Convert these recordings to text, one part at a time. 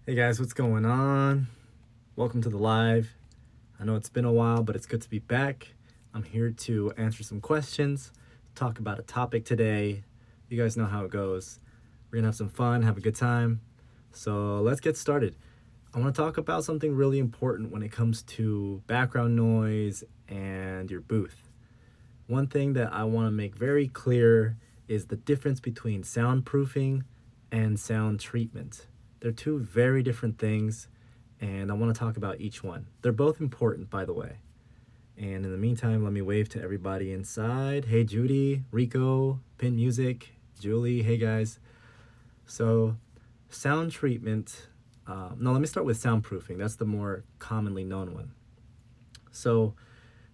Hey guys, what's going on? Welcome to the live. I know it's been a while, but it's good to be back. I'm here to answer some questions, talk about a topic today. You guys know how it goes. We're gonna have some fun, have a good time. So let's get started. I wanna talk about something really important when it comes to background noise and your booth. One thing that I wanna make very clear is the difference between soundproofing and sound treatment. They're two very different things, and I want to talk about each one. They're both important, by the way. And in the meantime, let me wave to everybody inside. Hey, Judy, Rico, Pin Music, Julie. Hey, guys. So, sound treatment. No, let me start with soundproofing. That's the more commonly known one. So,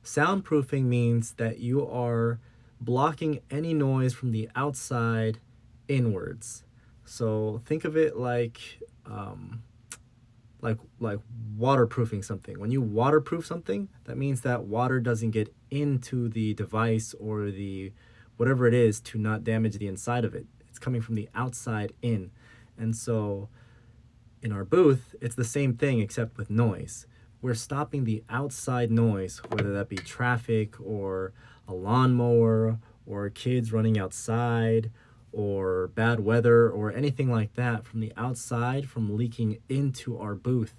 soundproofing means that you are blocking any noise from the outside inwards. So think of it like waterproofing something. When you waterproof something, that means that water doesn't get into the device or the whatever it is to not damage the inside of it. It's coming from the outside in. And so in our booth, it's the same thing except with noise. We're stopping the outside noise, whether that be traffic or a lawnmower or kids running outside or bad weather or anything like that from the outside from leaking into our booth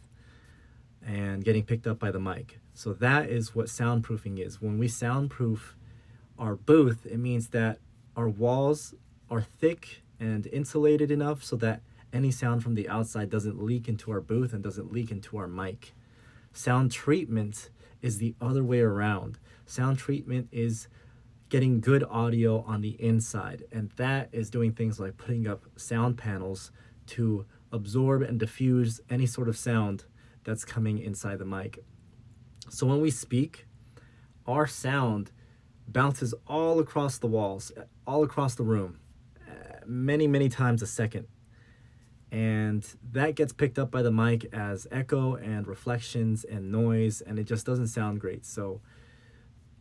and getting picked up by the mic. So that is what soundproofing is. When we soundproof our booth, it means that our walls are thick and insulated enough so that any sound from the outside doesn't leak into our booth and doesn't leak into our mic. Sound treatment is the other way around. Sound treatment is getting good audio on the inside, and that is doing things like putting up sound panels to absorb and diffuse any sort of sound that's coming inside the mic. So when we speak, our sound bounces all across the walls, all across the room, many times a second. And that gets picked up by the mic as echo and reflections and noise, and it just doesn't sound great. So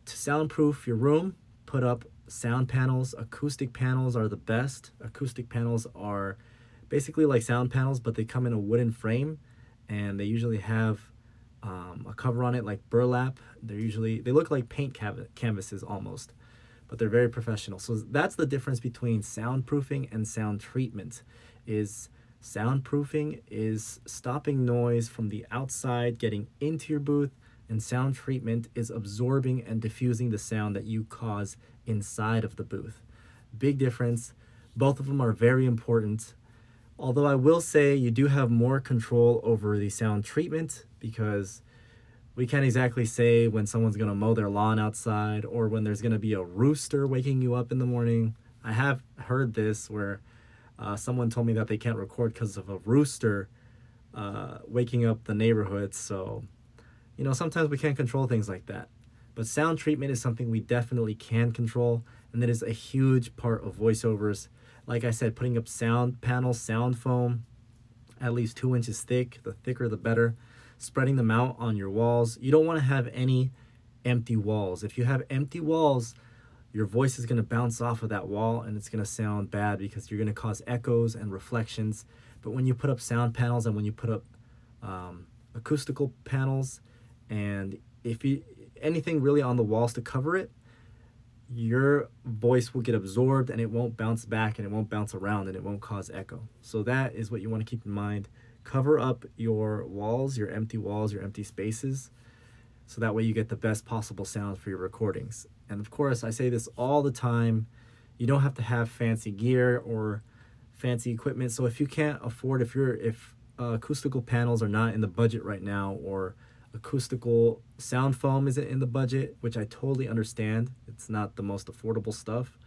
to soundproof your room, put up sound panels. Acoustic panels are the best. Acoustic panels are basically like sound panels, but they come in a wooden frame, and they usually have a cover on it like burlap. They look like paint canvases almost, but they're very professional. So that's the difference between soundproofing and sound treatment. Is soundproofing is stopping noise from the outside getting into your booth, and sound treatment is absorbing and diffusing the sound that you cause inside of the booth. Big difference. Both of them are very important. Although I will say you do have more control over the sound treatment because we can't exactly say when someone's going to mow their lawn outside or when there's going to be a rooster waking you up in the morning. I have heard this where someone told me that they can't record because of a rooster waking up the neighborhood. So, sometimes we can't control things like that. But sound treatment is something we definitely can control, and that is a huge part of voiceovers. Like I said, putting up sound panels, sound foam, at least 2 inches thick. The thicker, the better. Spreading them out on your walls. You don't want to have any empty walls. If you have empty walls, your voice is going to bounce off of that wall and it's going to sound bad because you're going to cause echoes and reflections. But when you put up sound panels and when you put up acoustical panels, and if you anything really on the walls to cover it, your voice will get absorbed and it won't bounce back and it won't bounce around and it won't cause echo. So that is what you want to keep in mind. Cover up your walls, your empty spaces, so that way you get the best possible sound for your recordings. And of course, I say this all the time, you don't have to have fancy gear or fancy equipment. So if you can't afford, if acoustical panels are not in the budget right now, or acoustical sound foam isn't in the budget, which I totally understand, it's not the most affordable stuff,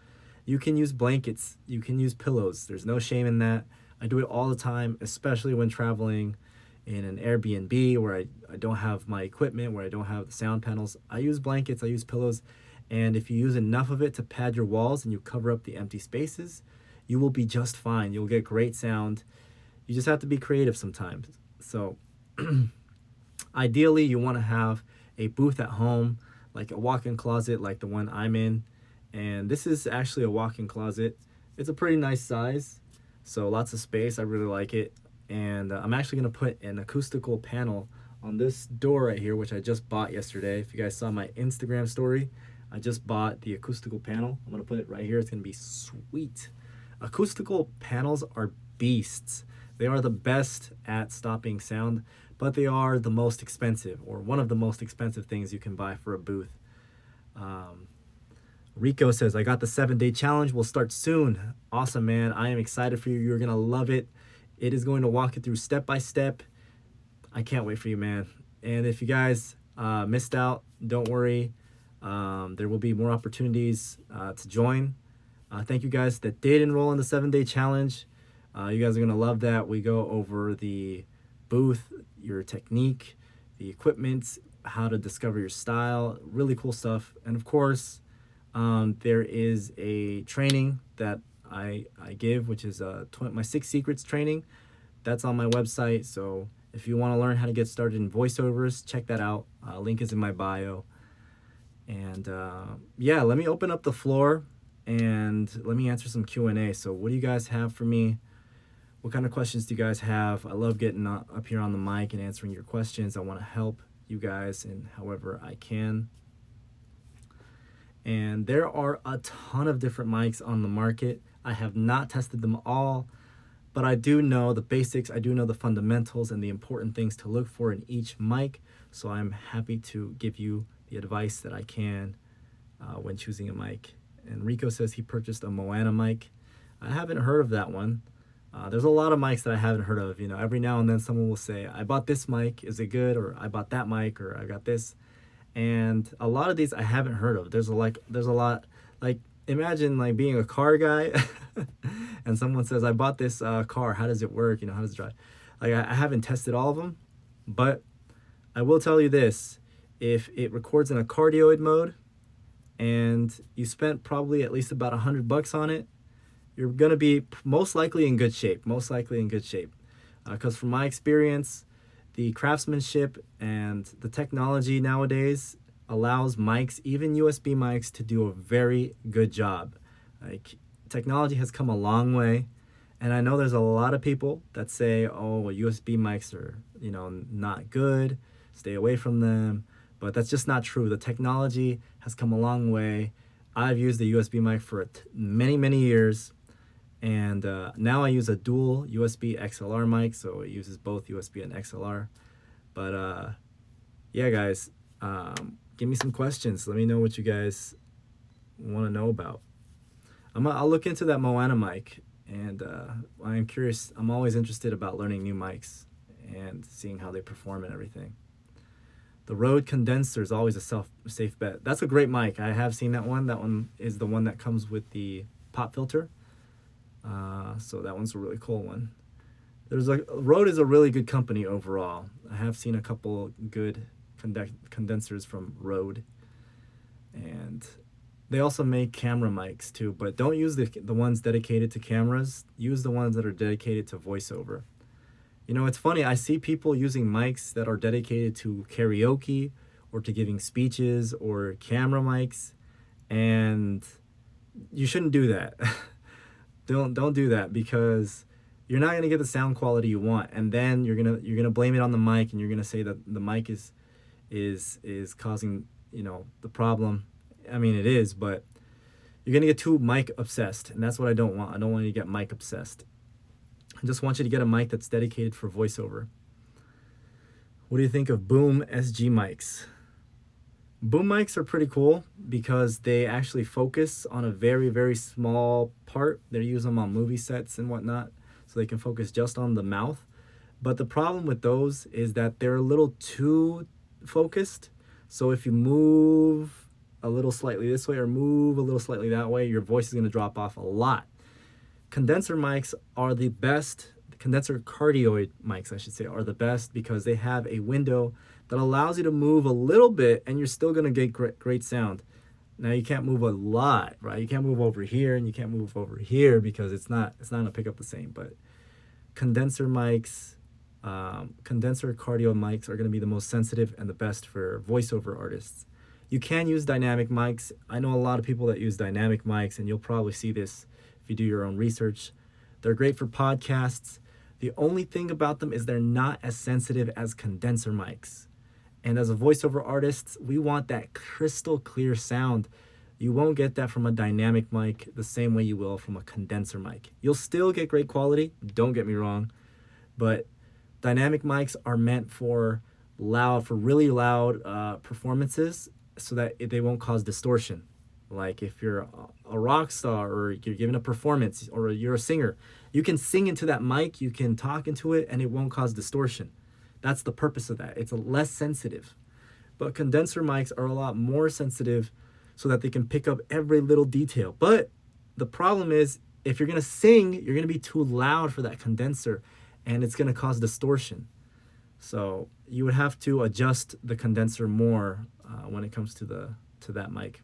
you can use blankets, you can use pillows. There's no shame in that. I do it all the time, especially when traveling in an Airbnb where I don't have my equipment, where I don't have the sound panels. I use blankets, I use pillows, and if you use enough of it to pad your walls and you cover up the empty spaces, you will be just fine. You'll get great sound. You just have to be creative sometimes. So ideally, you want to have a booth at home, like a walk-in closet like the one I'm in. And this is actually a walk-in closet. It's a pretty nice size, so lots of space. I really like it. And I'm actually going to put an acoustical panel on this door right here, which I just bought yesterday. If you guys saw my Instagram story, I just bought the acoustical panel. I'm going to put it right here. It's going to be sweet. Acoustical panels are beasts. They are the best at stopping sound, but they are the most expensive, or one of the most expensive things you can buy for a booth. Rico says, I got the 7-day challenge. Will start soon. Awesome, man. I am excited for you. You're going to love it. It is going to walk you through step by step. I can't wait for you, man. And if you guys missed out, don't worry. There will be more opportunities to join. Thank you guys that did enroll in the 7-day challenge. You guys are going to love that. We go over the booth, your technique, the equipment, how to discover your style, really cool stuff. And of course, there is a training that I give, which is my 6 secrets training. That's on my website. So if you want to learn how to get started in voiceovers, check that out. Link is in my bio. And yeah, let me open up the floor and let me answer some Q&A. So what do you guys have for me? What kind of questions do you guys have? I love getting up here on the mic and answering your questions. I want to help you guys in however I can. And there are a ton of different mics on the market. I have not tested them all, but I do know the basics. I do know the fundamentals and the important things to look for in each mic. So I'm happy to give you the advice that I can when choosing a mic. And Rico says he purchased a Moana mic. I haven't heard of that one. There's a lot of mics that I haven't heard of. You know, every now and then someone will say, I bought this mic, is it good? Or I bought that mic, or I got this. And a lot of these I haven't heard of. There's a lot, like, imagine like being a car guy and someone says, I bought this car, how does it work? You know, how does it drive? Like, I haven't tested all of them, but I will tell you this. If it records in a cardioid mode and you spent probably at least about $100 on it, you're going to be most likely in good shape. Because from my experience, the craftsmanship and the technology nowadays allows mics, even USB mics, to do a very good job. Like, technology has come a long way, and I know there's a lot of people that say, oh, well, USB mics are, you know, not good, stay away from them, but that's just not true. The technology has come a long way. I've used the USB mic for many years, and now I use a dual USB XLR mic, so it uses both USB and XLR. But yeah, guys, give me some questions. Let me know what you guys want to know about. I'll look into that Moana mic, and I'm curious. I'm always interested about learning new mics and seeing how they perform and everything. The Rode condenser is always a safe bet. That's a great mic. I have seen that one. That one is the one that comes with the pop filter. So that one's a really cool one. Rode is a really good company overall. I have seen a couple good condensers from Rode, and they also make camera mics too, but don't use the ones dedicated to cameras. Use the ones that are dedicated to voiceover. You know, it's funny, I see people using mics that are dedicated to karaoke or to giving speeches or camera mics, and you shouldn't do that. Don't do that, because you're not going to get the sound quality you want, and then you're going to blame it on the mic, and you're going to say that the mic is causing, you know, the problem. I mean, it is, but you're going to get too mic obsessed, and that's what I don't want. I don't want you to get mic obsessed. I just want you to get a mic that's dedicated for voiceover. What do you think of Boom SG mics? Boom mics are pretty cool because they actually focus on a very small part. They use them on movie sets and whatnot, so they can focus just on the mouth. But the problem with those is that they're a little too focused. So if you move a little slightly this way or move a little slightly that way, your voice is going to drop off a lot. Condenser mics are the best. Condenser cardioid mics, I should say, are the best because they have a window that allows you to move a little bit and you're still going to get great sound. Now, you can't move a lot, right? You can't move over here and you can't move over here because it's not going to pick up the same. But condenser mics, condenser cardioid mics are going to be the most sensitive and the best for voiceover artists. You can use dynamic mics. I know a lot of people that use dynamic mics, and you'll probably see this if you do your own research. They're great for podcasts. The only thing about them is they're not as sensitive as condenser mics. And as a voiceover artist, we want that crystal clear sound. You won't get that from a dynamic mic the same way you will from a condenser mic. You'll still get great quality, don't get me wrong, but dynamic mics are meant for really loud performances so that they won't cause distortion. Like if you're a rock star or you're giving a performance or you're a singer, you can sing into that mic, you can talk into it, and it won't cause distortion. That's the purpose of that. It's less sensitive. But condenser mics are a lot more sensitive so that they can pick up every little detail. But the problem is, if you're gonna sing, you're gonna be too loud for that condenser, and it's gonna cause distortion. So you would have to adjust the condenser more when it comes to that mic.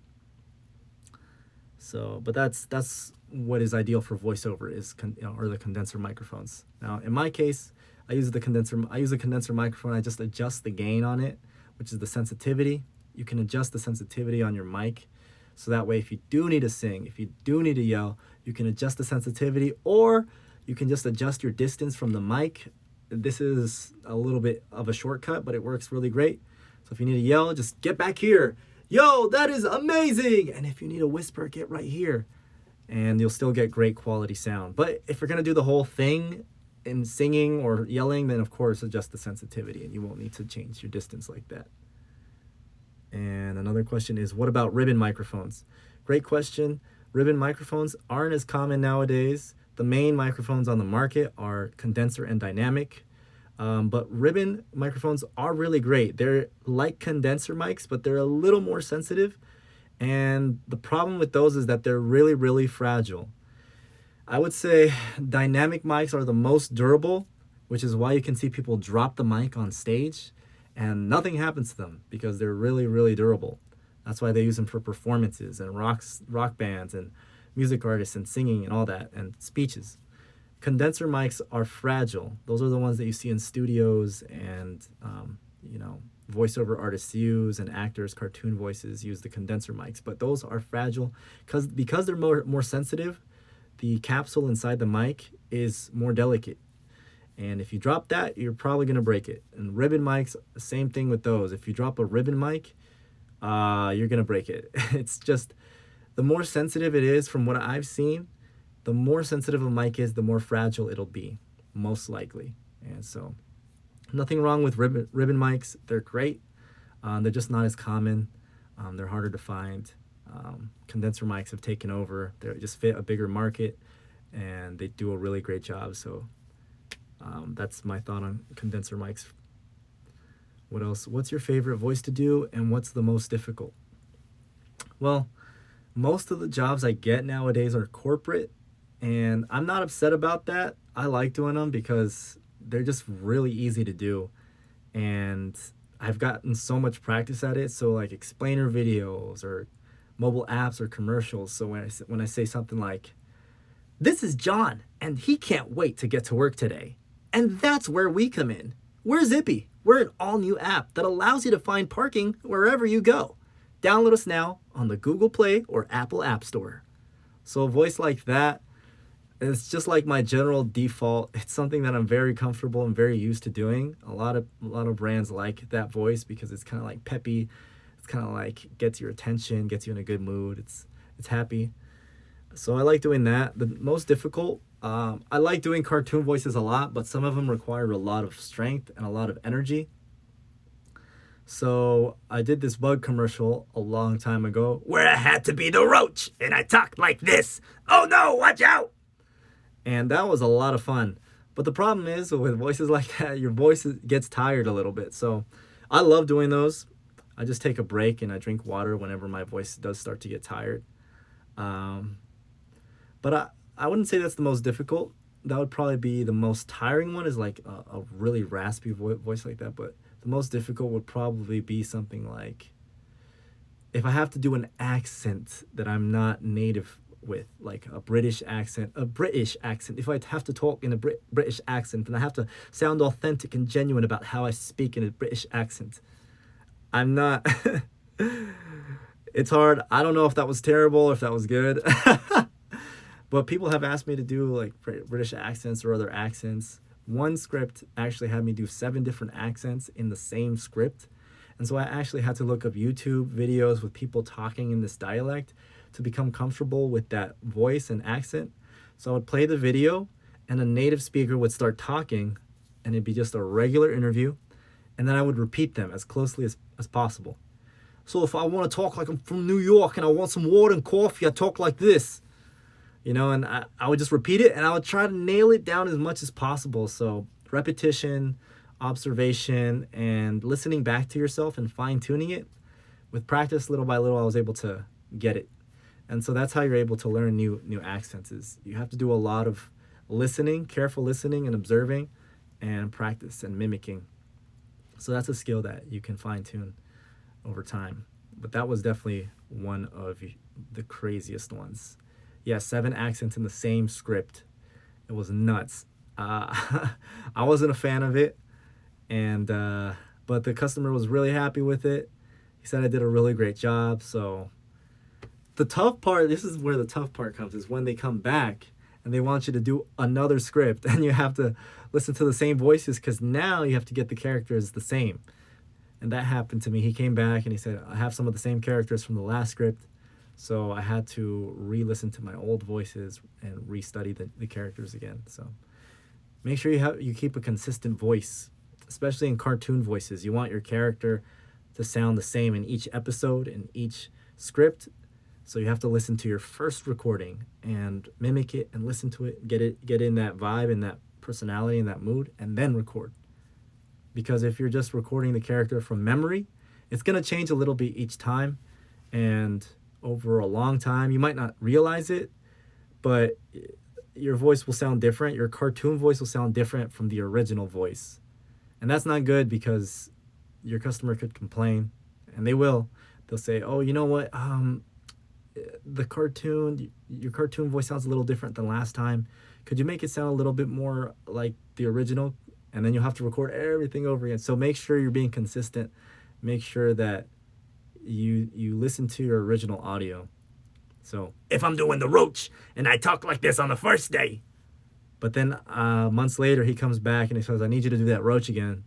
So, but that's what is ideal for voiceover is or the condenser microphones. Now, in my case, I use a condenser microphone. I just adjust the gain on it, which is the sensitivity. You can adjust the sensitivity on your mic, so that way if you do need to sing, if you do need to yell, you can adjust the sensitivity, or you can just adjust your distance from the mic. This is a little bit of a shortcut, but it works really great. So if you need to yell, just get back here. Yo, that is amazing! And if you need a whisper, get right here. And you'll still get great quality sound. But if you're gonna do the whole thing in singing or yelling, then of course adjust the sensitivity and you won't need to change your distance like that. And another question is, what about ribbon microphones? Great question. Ribbon microphones aren't as common nowadays. The main microphones on the market are condenser and dynamic. But ribbon microphones are really great. They're like condenser mics, but they're a little more sensitive. And the problem with those is that they're really, really fragile. I would say dynamic mics are the most durable, which is why you can see people drop the mic on stage and nothing happens to them because they're really, really durable. That's why they use them for performances and rock bands and music artists and singing and all that and speeches. Condenser mics are fragile. Those are the ones that you see in studios and, voiceover artists use, and actors, cartoon voices use the condenser mics. But those are fragile because they're more sensitive. The capsule inside the mic is more delicate. And if you drop that, you're probably going to break it. And ribbon mics, same thing with those. If you drop a ribbon mic, you're going to break it. It's just, the more sensitive it is, from what I've seen, the more sensitive a mic is, the more fragile it'll be, most likely. And so, nothing wrong with ribbon mics. They're great. They're just not as common. They're harder to find. Condenser mics have taken over. They just fit a bigger market, and they do a really great job. So that's my thought on condenser mics. What else? What's your favorite voice to do, and what's the most difficult? Well, most of the jobs I get nowadays are corporate, and I'm not upset about that. I like doing them because they're just really easy to do, and I've gotten so much practice at it. So like explainer videos or mobile apps or commercials. So when I say something like, "This is John, and he can't wait to get to work today, and that's where we come in. We're Zippy. We're an all-new app that allows you to find parking wherever you go. Download us now on the Google Play or Apple App Store." So a voice like that, it's just like my general default. It's something that I'm very comfortable and very used to doing. A lot of brands like that voice because it's kind of like peppy. It's kind of like gets your attention, gets you in a good mood. It's happy. So I like doing that. The most difficult, I like doing cartoon voices a lot, but some of them require a lot of strength and a lot of energy. So I did this bug commercial a long time ago where I had to be the roach and I talked like this. "Oh no, watch out!" And that was a lot of fun. But the problem is with voices like that, your voice gets tired a little bit. So I love doing those. I just take a break and I drink water whenever my voice does start to get tired. But I wouldn't say that's the most difficult. That would probably be the most tiring one, is like a really raspy voice like that. But the most difficult would probably be something like, if I have to do an accent that I'm not native with, like a British accent. If I have to talk in a British accent, then I have to sound authentic and genuine about how I speak in a British accent. I'm not... It's hard. I don't know if that was terrible or if that was good. But people have asked me to do like British accents or other accents. One script actually had me do 7 different accents in the same script. And so I actually had to look up YouTube videos with people talking in this dialect to become comfortable with that voice and accent. So I would play the video, and a native speaker would start talking, and it'd be just a regular interview. And then I would repeat them as closely as possible. So if I want to talk like I'm from New York and I want some water and coffee, I talk like this. And I would just repeat it, and I would try to nail it down as much as possible. So repetition, observation, and listening back to yourself and fine-tuning it. With practice, little by little, I was able to get it. And so that's how you're able to learn new accents. Is you have to do a lot of listening, careful listening and observing, and practice and mimicking. So that's a skill that you can fine-tune over time. But that was definitely one of the craziest ones. Yeah, 7 accents in the same script. It was nuts. I wasn't a fan of it, and but the customer was really happy with it. He said I did a really great job. So the tough part, this is where the tough part comes, is when they come back and they want you to do another script, and you have to listen to the same voices, because now you have to get the characters the same. And that happened to me. He came back and he said, I have some of the same characters from the last script. So I had to re-listen to my old voices and restudy the characters again. So make sure you keep a consistent voice, especially in cartoon voices. You want your character to sound the same in each episode, in each script. So you have to listen to your first recording and mimic it and listen to it, get in that vibe and that personality and that mood, and then record. Because if you're just recording the character from memory, it's going to change a little bit each time, and over a long time you might not realize it, but your voice will sound different. Your cartoon voice will sound different from the original voice, and that's not good, because your customer could complain, and they will. They'll say, oh, you know what, your cartoon voice sounds a little different than last time. Could you make it sound a little bit more like the original? And then you'll have to record everything over again. So make sure you're being consistent. Make sure that you listen to your original audio. So if I'm doing the Roach and I talk like this on the first day, but then months later he comes back and he says, I need you to do that Roach again.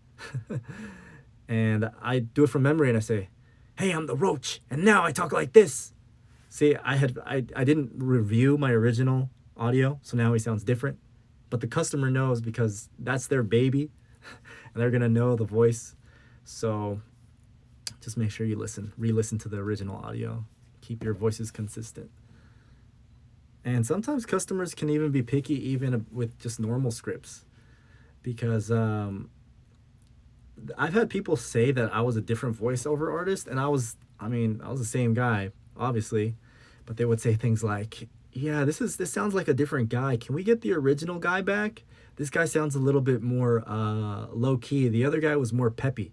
And I do it from memory, and I say, hey, I'm the Roach, and now I talk like this. See, I didn't review my original audio, so now he sounds different. But the customer knows, because that's their baby, and they're going to know the voice. So just make sure you re-listen to the original audio. Keep your voices consistent. And sometimes customers can even be picky, even with just normal scripts, because I've had people say that I was a different voiceover artist, and I was the same guy, obviously, but they would say things like, yeah, this sounds like a different guy. Can we get the original guy back? This guy sounds a little bit more low key. The other guy was more peppy.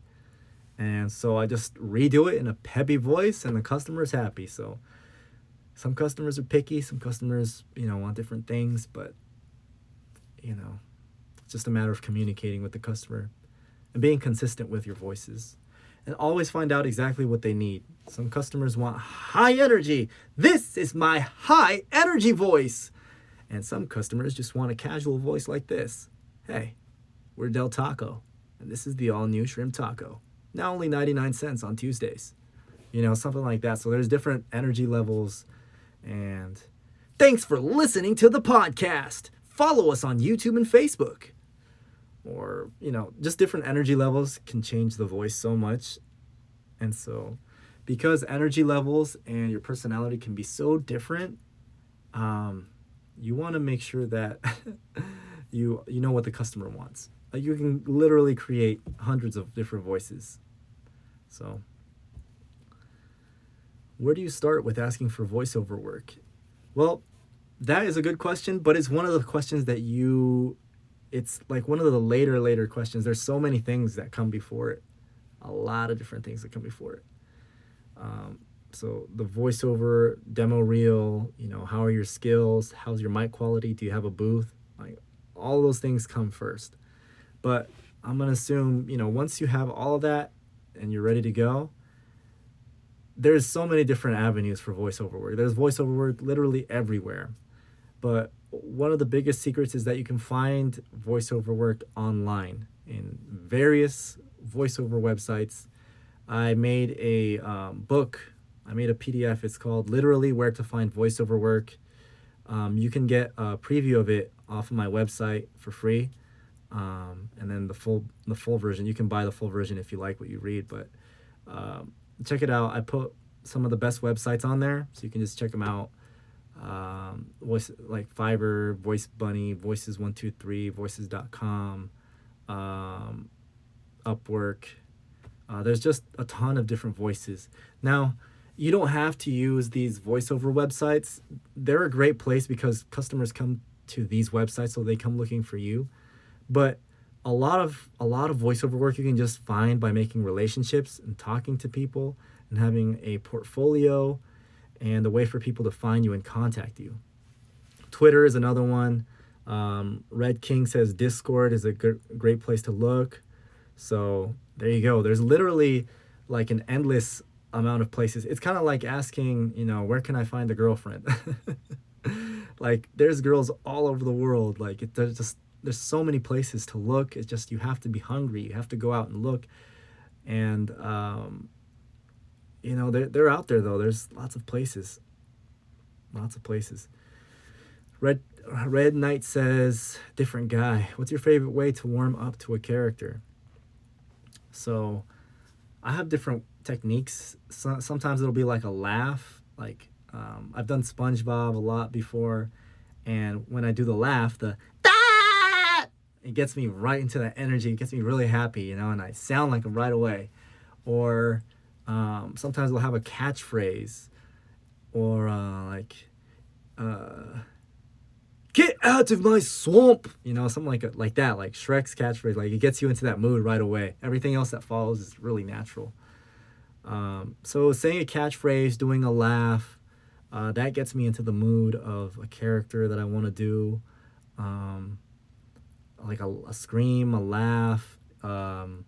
And so I just redo it in a peppy voice, and the customer's happy. So some customers are picky, some customers, want different things, but it's just a matter of communicating with the customer and being consistent with your voices. And always find out exactly what they need. Some customers want high energy. This is my high energy voice. And some customers just want a casual voice like this. Hey, we're Del Taco, and this is the all-new shrimp taco. Now only 99 cents on Tuesdays. Something like that. So there's different energy levels. And thanks for listening to the podcast. Follow us on YouTube and Facebook. Or, just different energy levels can change the voice so much. And so, because energy levels and your personality can be so different, you want to make sure that you know what the customer wants. You can literally create hundreds of different voices. So, where do you start with asking for voiceover work? Well, that is a good question, but it's one of the questions that it's like one of the later questions. There's so many things that come before it. A lot of different things that come before it. So the voiceover demo reel, how are your skills? How's your mic quality? Do you have a booth? Like, all those things come first. But I'm going to assume, once you have all of that and you're ready to go, there's so many different avenues for voiceover work. There's voiceover work literally everywhere. But one of the biggest secrets is that you can find voiceover work online in various voiceover websites. I made a book. I made a PDF. It's called Literally Where to Find Voiceover Work. You can get a preview of it off of my website for free, and then the full version. You can buy the full version if you like what you read. But check it out. I put some of the best websites on there, so you can just check them out. Voice like Fiverr, Voice Bunny, Voices123, Voices.com, Upwork. There's just a ton of different voices. Now, you don't have to use these voiceover websites. They're a great place because customers come to these websites, so they come looking for you. But a lot of voiceover work you can just find by making relationships and talking to people and having a portfolio and a way for people to find you and contact you. Twitter is another one. Red King says Discord is a great place to look. So there you go. There's literally like an endless amount of places. It's kind of like asking, where can I find a girlfriend? Like there's girls all over the world. Like there's so many places to look. It's just you have to be hungry. You have to go out and look. And they're out there though. There's lots of places. Lots of places. Red Knight says, different guy. What's your favorite way to warm up to a character? So I have different techniques. Sometimes it'll be like a laugh. Like I've done SpongeBob a lot before. And when I do the laugh, it gets me right into that energy. It gets me really happy, and I sound like him right away. Or sometimes we'll have a catchphrase. Or get out of my swamp, something like that, like Shrek's catchphrase. Like it gets you into that mood right away. Everything else that follows is really natural. So saying a catchphrase, doing a laugh, that gets me into the mood of a character that I want to do. Like a scream, a laugh, an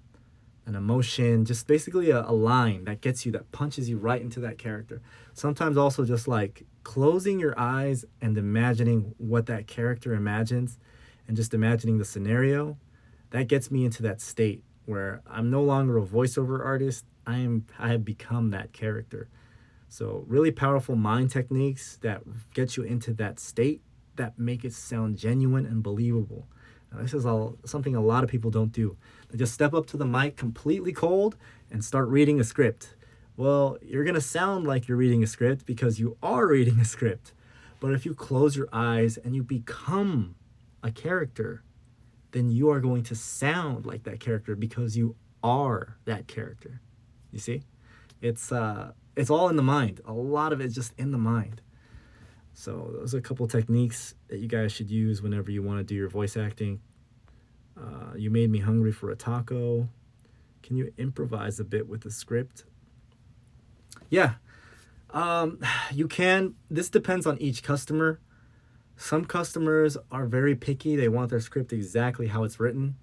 emotion, just basically a line that gets you, that punches you right into that character. Sometimes also just like closing your eyes and imagining what that character imagines and just imagining the scenario, that gets me into that state where I'm no longer a voiceover artist. I have become that character. So really powerful mind techniques that get you into that state that make it sound genuine and believable. Now, this is something a lot of people don't do. They just step up to the mic completely cold and start reading a script. Well, you're going to sound like you're reading a script because you are reading a script. But if you close your eyes and you become a character, then you are going to sound like that character because you are that character. You see? It's all in the mind. A lot of it's just in the mind. So those are a couple techniques that you guys should use whenever you want to do your voice acting. You made me hungry for a taco. Can you improvise a bit with the script? Yeah, you can. This depends on each customer. Some customers are very picky. They want their script exactly how it's written.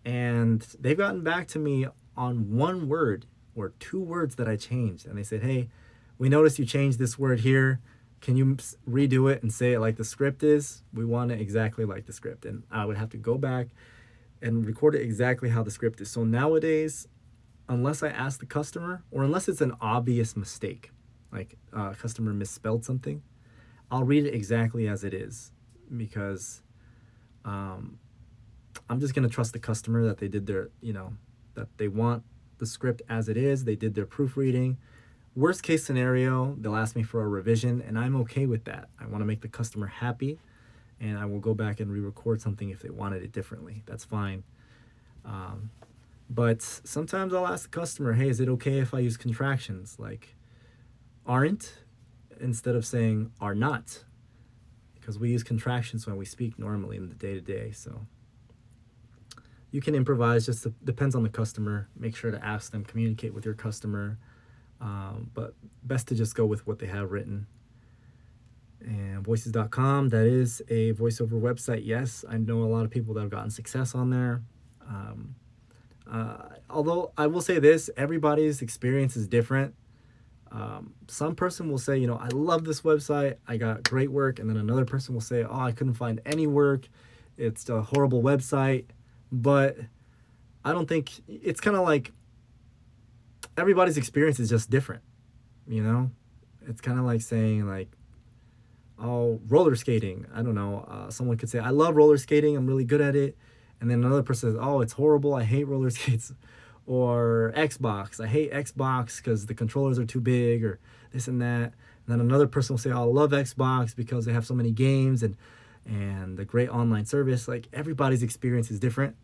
And they've gotten back to me on one word or two words that I changed. And they said, hey, we noticed you changed this word here. Can you redo it and say it like the script is? We want it exactly like the script. And I would have to go back and record it exactly how the script is. So nowadays, unless I ask the customer, or unless it's an obvious mistake, like a customer misspelled something, I'll read it exactly as it is, because I'm just going to trust the customer that they did their, that they want the script as it is. They did their proofreading. Worst case scenario, they'll ask me for a revision, and I'm okay with that. I want to make the customer happy, and I will go back and re-record something if they wanted it differently. That's fine. But sometimes I'll ask the customer, hey, is it okay if I use contractions like aren't instead of saying are not? Because we use contractions when we speak normally in the day-to-day. So you can improvise, just depends on the customer. Make sure to ask them, communicate with your customer. But best to just go with what they have written. And voices.com, that is a voiceover website. Yes, I know a lot of people that have gotten success on there. Although I will say this, everybody's experience is different. Some person will say, I love this website, I got great work, and then another person will say, oh, I couldn't find any work, it's a horrible website. But I don't think, it's kind of like everybody's experience is just different, you know? It's kind of like saying, like, oh, roller skating. I don't know. Someone could say, I love roller skating, I'm really good at it. And then another person says, oh, it's horrible, I hate roller skates. Or Xbox, I hate Xbox because the controllers are too big, or this and that. And then another person will say, oh, I love Xbox because they have so many games and the great online service. Like, everybody's experience is different.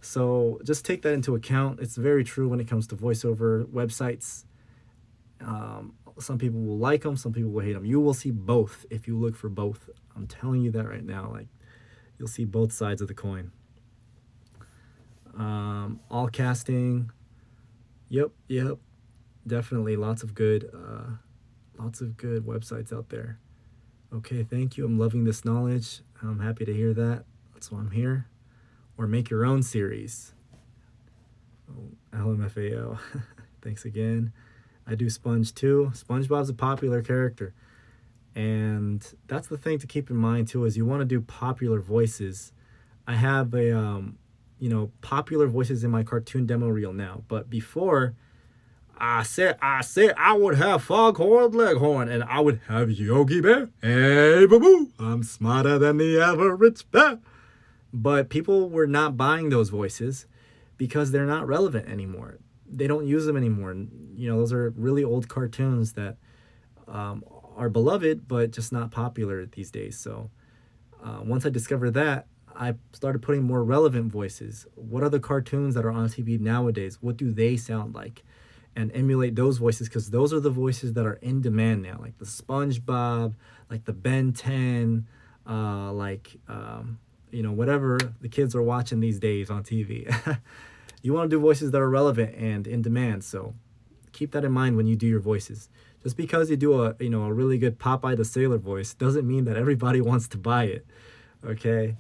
So just take that into account. It's very true when it comes to voiceover websites. Some people will like them, some people will hate them. You will see both if you look for both. I'm telling you that right now. Like, you'll see both sides of the coin. All casting. Yep. Definitely lots of good websites out there. Okay, thank you. I'm loving this knowledge. I'm happy to hear that. That's why I'm here. Or make your own series. Oh, LMFAO. Thanks again. I do Sponge too. SpongeBob's a popular character. And that's the thing to keep in mind too, is you want to do popular voices. I have a popular voices in my cartoon demo reel now. But before, I said I would have Foghorn Leghorn, and I would have Yogi Bear. Hey, boo-boo, I'm smarter than the average bear. But people were not buying those voices because they're not relevant anymore. They don't use them anymore. Those are really old cartoons that are beloved, but just not popular these days. So once I discovered that, I started putting more relevant voices. What are the cartoons that are on TV nowadays? What do they sound like? And emulate those voices, because those are the voices that are in demand now, like the SpongeBob, like the Ben 10, whatever the kids are watching these days on TV. You want to do voices that are relevant and in demand. So keep that in mind when you do your voices. Just because you do a really good Popeye the Sailor voice doesn't mean that everybody wants to buy it. Okay.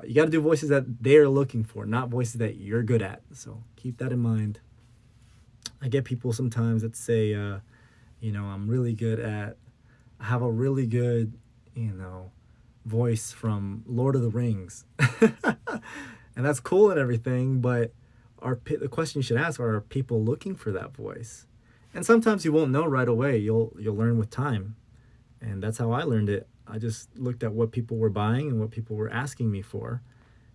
You got to do voices that they're looking for, not voices that you're good at. So keep that in mind. I get people sometimes that say, I'm really good at, I have a really good, voice from Lord of the Rings. And that's cool and everything, but the question you should ask are people looking for that voice? And sometimes you won't know right away. You'll learn with time. And that's how I learned it. I just looked at what people were buying and what people were asking me for,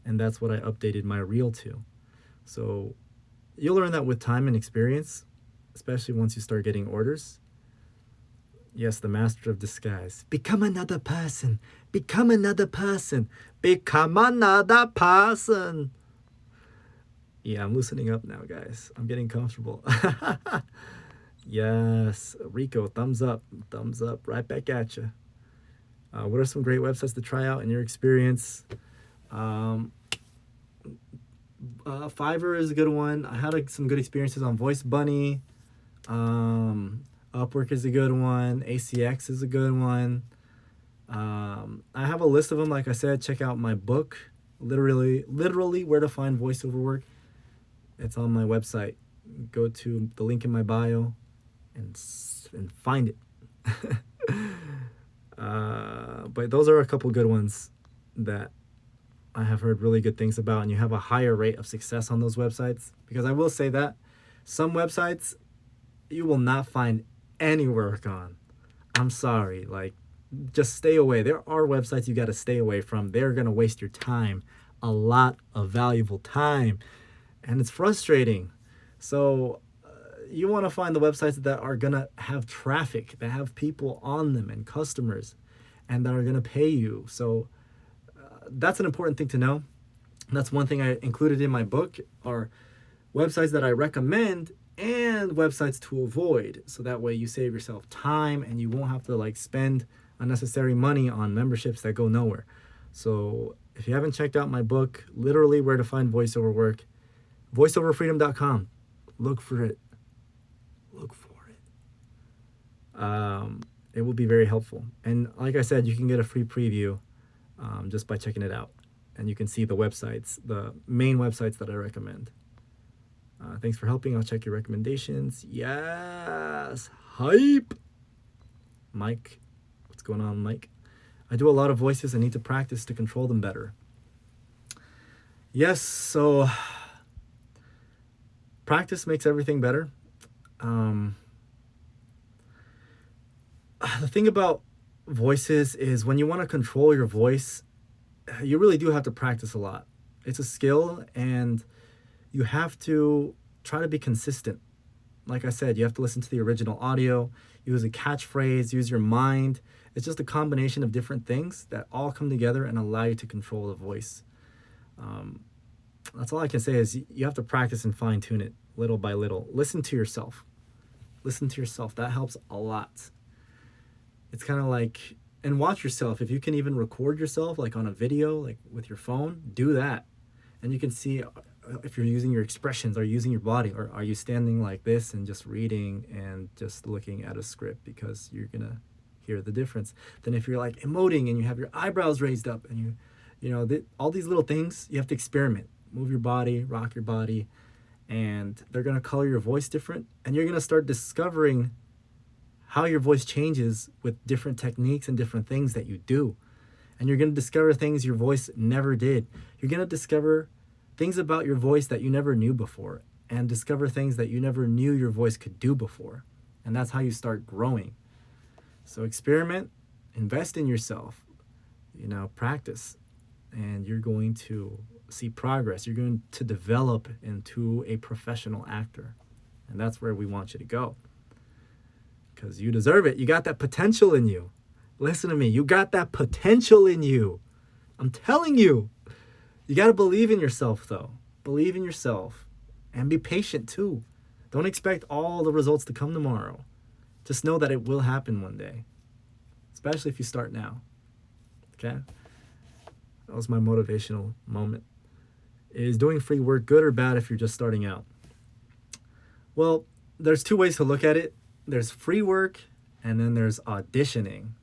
and that's what I updated my reel to. So you'll learn that with time and experience, especially once you start getting orders. Yes, the master of disguise. Become another person. Become another person. Become another person. Yeah, I'm loosening up now, guys. I'm getting comfortable. Yes, Rico, thumbs up. Thumbs up right back at you. What are some great websites to try out in your experience? Fiverr is a good one. I had some good experiences on Voice Bunny. Upwork is a good one. ACX is a good one. I have a list of them. Like I said, check out my book, literally Where to Find Voiceover Work. It's on my website. Go to the link in my bio and find it. But those are a couple good ones that I have heard really good things about, and you have a higher rate of success on those websites. Because I will say that some websites you will not find any work on. I'm sorry, just stay away. There are websites you got to stay away from. They're going to waste your time, a lot of valuable time, and it's frustrating. So you want to find the websites that are going to have traffic, that have people on them and customers, and that are going to pay you. So that's an important thing to know. That's one thing I included in my book, are websites that I recommend and websites to avoid. So that way you save yourself time and you won't have to spend unnecessary money on memberships that go nowhere. So if you haven't checked out my book, literally Where to Find Voiceover Work, voiceoverfreedom.com. Look for it. It will be very helpful. And like I said, you can get a free preview just by checking it out. And you can see the websites, the main websites that I recommend. Thanks for helping. I'll check your recommendations. Yes. Hype. Mike. What's going on, Mike? I do a lot of voices. I need to practice to control them better. Yes. So practice makes everything better. The thing about voices is when you want to control your voice, you really do have to practice a lot. It's a skill, and you have to try to be consistent. Like I said, you have to listen to the original audio, use a catchphrase, use your mind. It's just a combination of different things that all come together and allow you to control the voice. That's all I can say is you have to practice and fine tune it little by little. Listen to yourself. Listen to yourself. That helps a lot. It's kind of like, and watch yourself. If you can even record yourself like on a video, like with your phone, do that. And you can see if you're using your expressions, are you using your body, or are you standing like this and just reading and just looking at a script, because you're going to hear the difference. Then if you're like emoting and you have your eyebrows raised up and all these little things, you have to experiment. Move your body, rock your body, and they're going to color your voice different. And you're going to start discovering how your voice changes with different techniques and different things that you do. And you're going to discover things your voice never did. You're going to discover things about your voice that you never knew before, and discover things that you never knew your voice could do before. And that's how you start growing. So experiment, invest in yourself, practice, and you're going to see progress. You're going to develop into a professional actor. And that's where we want you to go. Because you deserve it. You got that potential in you. Listen to me. You got that potential in you. I'm telling you. You got to believe in yourself, though. Believe in yourself. And be patient, too. Don't expect all the results to come tomorrow. Just know that it will happen one day. Especially if you start now. Okay? That was my motivational moment. Is doing free work good or bad if you're just starting out? Well, there's two ways to look at it. There's free work, and then there's auditioning.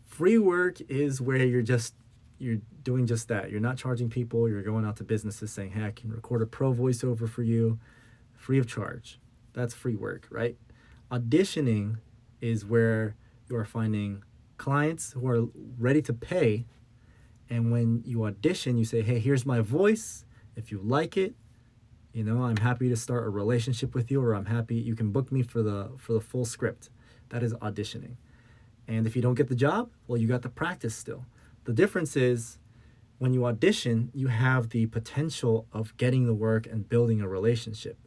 Free work is where you're doing just that. You're not charging people. You're going out to businesses saying, hey, I can record a pro voiceover for you free of charge. That's free work, right? Auditioning is where you are finding clients who are ready to pay. And when you audition, you say, hey, here's my voice. If you like it, I'm happy to start a relationship with you, or I'm happy you can book me for the full script. That is auditioning. And if you don't get the job, well, you got the practice still. The difference is when you audition, you have the potential of getting the work and building a relationship.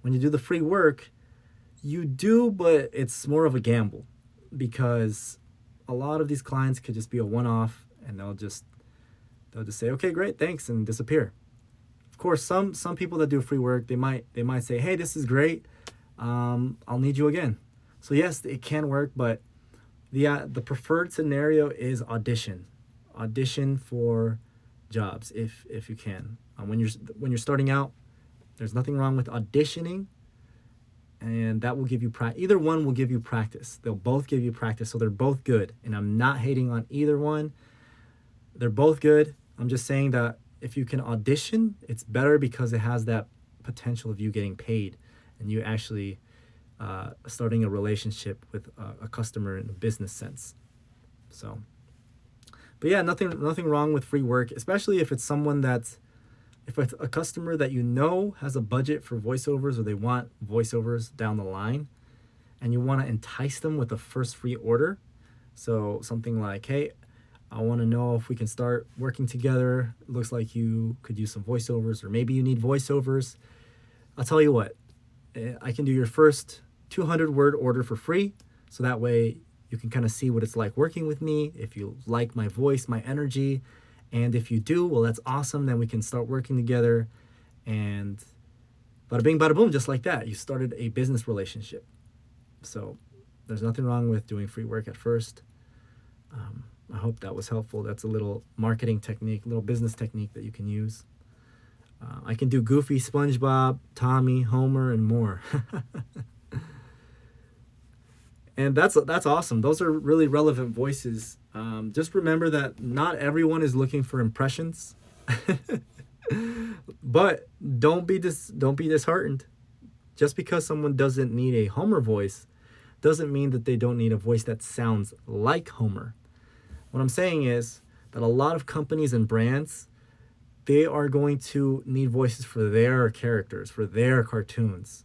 When you do the free work, you do, but it's more of a gamble, because a lot of these clients could just be a one-off, and they'll just say, okay, great, thanks, and disappear. Of course, some people that do free work, they might say, hey, this is great. I'll need you again. So yes, it can work, but the preferred scenario is audition for jobs if you can. When you're starting out, there's nothing wrong with auditioning, and that will give you either one will give you practice. They'll both give you practice, so they're both good. And I'm not hating on either one. They're both good. I'm just saying that if you can audition, it's better because it has that potential of you getting paid and you actually starting a relationship with a customer in a business sense. So, but yeah, nothing wrong with free work, especially if it's if it's a customer that has a budget for voiceovers, or they want voiceovers down the line, and you want to entice them with a first free order. So something like, hey, I want to know if we can start working together. It looks like you could use some voiceovers, or maybe you need voiceovers. I'll tell you what, I can do your first 200-word order for free. So that way you can kind of see what it's like working with me, if you like my voice, my energy. And if you do, well, that's awesome. Then we can start working together. And bada bing, bada boom, just like that. You started a business relationship. So there's nothing wrong with doing free work at first. I hope that was helpful. That's a little marketing technique, a little business technique that you can use. I can do Goofy, SpongeBob, Tommy, Homer, and more. And that's awesome. Those are really relevant voices. Just remember that not everyone is looking for impressions. But don't be disheartened. Just because someone doesn't need a Homer voice doesn't mean that they don't need a voice that sounds like Homer. What I'm saying is that a lot of companies and brands, they are going to need voices for their characters, for their cartoons,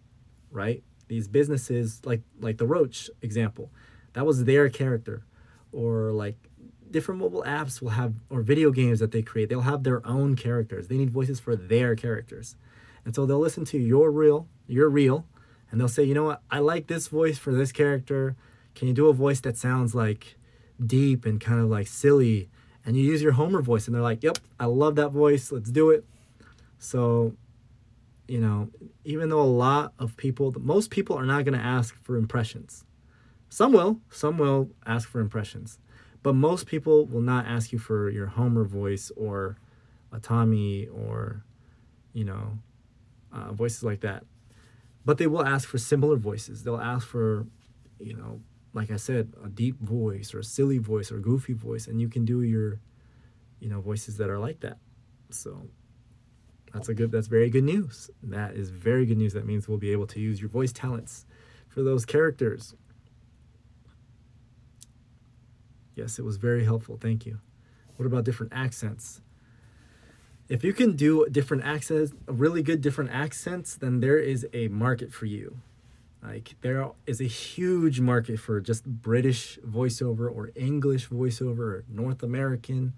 right? These businesses, like the Roach example, that was their character. Or like different mobile apps will have, or video games that they create, they'll have their own characters. They need voices for their characters. And so they'll listen to your reel, and they'll say, you know what, I like this voice for this character. Can you do a voice that sounds like deep and kind of like silly? And you use your Homer voice, and they're like, yep, I love that voice. Let's do it. So, even though a lot of people, most people are not going to ask for impressions. Some will ask for impressions, but most people will not ask you for your Homer voice or a Tommy or, voices like that. But they will ask for similar voices. They'll ask for, like I said, a deep voice or a silly voice or a goofy voice, and you can do your, voices that are like that. So that's very good news. That is very good news. That means we'll be able to use your voice talents for those characters. Yes, it was very helpful. Thank you. What about different accents? If you can do different accents, really good different accents, then there is a market for you. Like there is a huge market for just British voiceover or English voiceover or North American.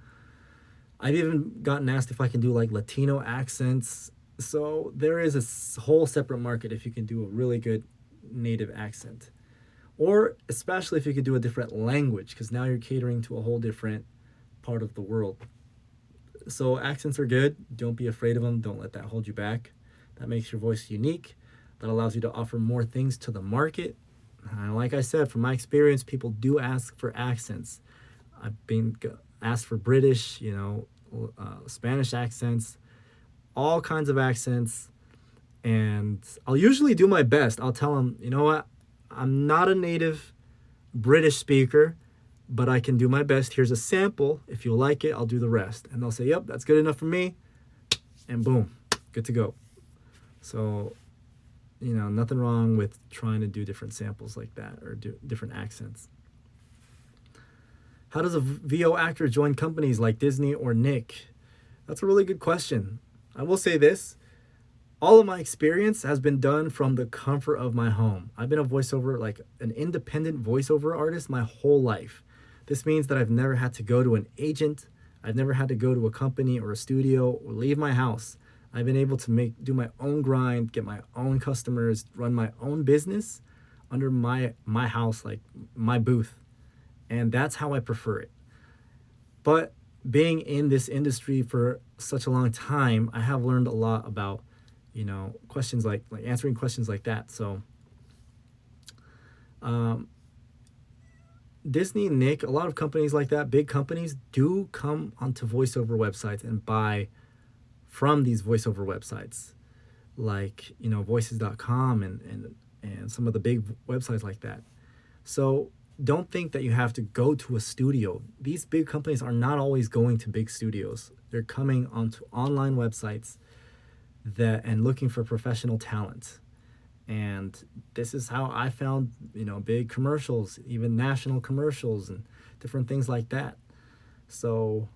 I've even gotten asked if I can do like Latino accents. So there is a whole separate market if you can do a really good native accent. Or especially if you could do a different language, because now you're catering to a whole different part of the world. So accents are good. Don't be afraid of them. Don't let that hold you back. That makes your voice unique. That allows you to offer more things to the market. And like I said, from my experience, people do ask for accents. I've been asked for British, Spanish accents, all kinds of accents. And I'll usually do my best. I'll tell them, you know what? I'm not a native British speaker, but I can do my best. Here's a sample. If you like it, I'll do the rest. And they'll say, yep, that's good enough for me. And boom, good to go. So, nothing wrong with trying to do different samples like that or do different accents. How does a VO actor join companies like Disney or Nick? That's a really good question. I will say this. All of my experience has been done from the comfort of my home. I've been a voiceover, like an independent voiceover artist my whole life. This means that I've never had to go to an agent. I've never had to go to a company or a studio or leave my house. I've been able to do my own grind, get my own customers, run my own business under my house, like my booth. And that's how I prefer it. But being in this industry for such a long time, I have learned a lot about questions like answering questions like that. So Disney, Nick, a lot of companies like that, big companies, do come onto voiceover websites and buy from these voiceover websites like voices.com and some of the big websites like that. So don't think that you have to go to a studio. These big companies are not always going to big studios. They're coming onto online websites and looking for professional talent. And this is how I found, big commercials, even national commercials and different things like that. So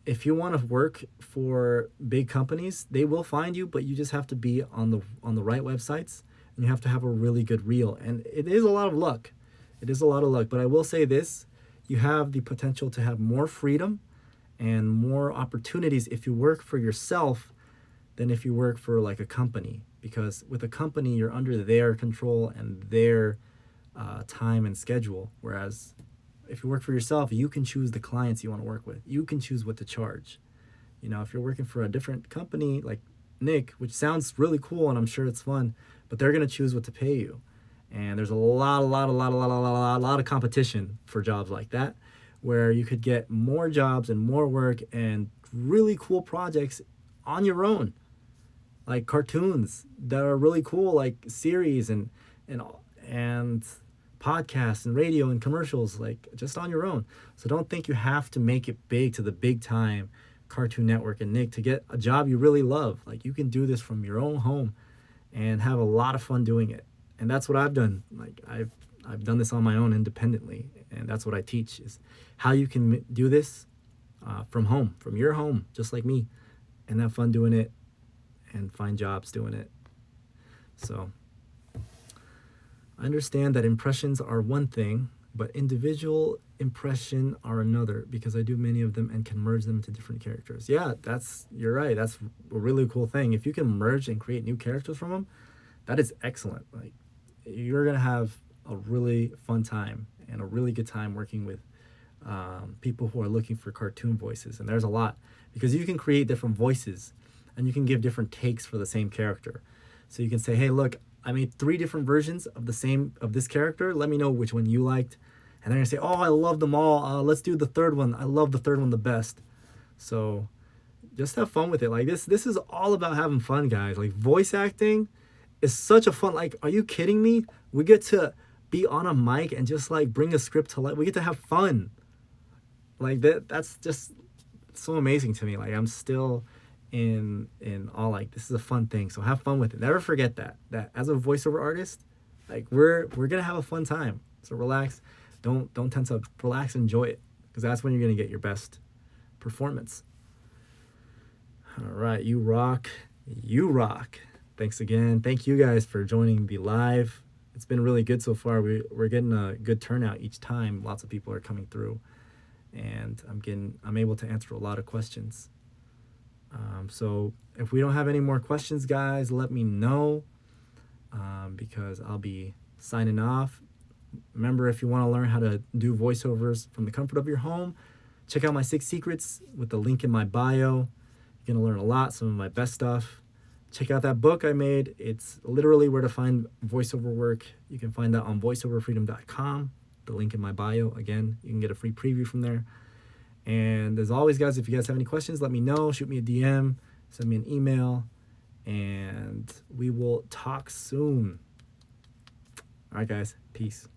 if you want to work for big companies, they will find you, but you just have to be on the right websites, and you have to have a really good reel. And it is a lot of luck. But I will say this, you have the potential to have more freedom and more opportunities if you work for yourself than if you work for like a company. Because with a company, you're under their control and their time and schedule. Whereas if you work for yourself, you can choose the clients you want to work with. You can choose what to charge. If you're working for a different company like Nick, which sounds really cool and I'm sure it's fun, but they're going to choose what to pay you. And there's a lot of competition for jobs like that, where you could get more jobs and more work and really cool projects on your own, like cartoons that are really cool, like series and podcasts and radio and commercials, like just on your own. So don't think you have to make it big to the big time Cartoon Network and Nick to get a job you really love. Like, you can do this from your own home and have a lot of fun doing it. And that's what I've done. Like, I've done this on my own independently, and that's what I teach, is how you can do this from home, from your home, just like me, and have fun doing it and find jobs doing it. So I understand that impressions are one thing, but individual impression are another, because I do many of them and can merge them into different characters. Yeah, you're right. That's a really cool thing. If you can merge and create new characters from them, that is excellent. Like, you're gonna have a really fun time and a really good time working with people who are looking for cartoon voices. And there's a lot, because you can create different voices and you can give different takes for the same character. So you can say, hey, look, I made 3 different versions of this character. Let me know which one you liked. And they're gonna say, oh, I love them all. Let's do the third one. I love the third one the best. So just have fun with it. Like, this is all about having fun, guys. Like, voice acting is such a fun, like, are you kidding me? We get to be on a mic and just like bring a script to life. We get to have fun. Like, that's just so amazing to me. Like, I'm still in all, like, this is a fun thing. So have fun with it. Never forget that as a voiceover artist, like, we're gonna have a fun time. So relax. Don't tense up. Relax, enjoy it, because that's when you're gonna get your best performance. All right, you rock. You rock. Thanks again. Thank you guys for joining the live. It's been really good so far. We're getting a good turnout each time. Lots of people are coming through, and I'm able to answer a lot of questions. So if we don't have any more questions, guys, let me know, because I'll be signing off. Remember, if you want to learn how to do voiceovers from the comfort of your home, check out my 6 secrets with the link in my bio. You're going to learn a lot, some of my best stuff. Check out that book I made. It's literally where to find voiceover work. You can find that on voiceoverfreedom.com. The link in my bio. Again, you can get a free preview from there. And as always, guys, if you guys have any questions, let me know. Shoot me a DM, send me an email, and we will talk soon. All right, guys. Peace.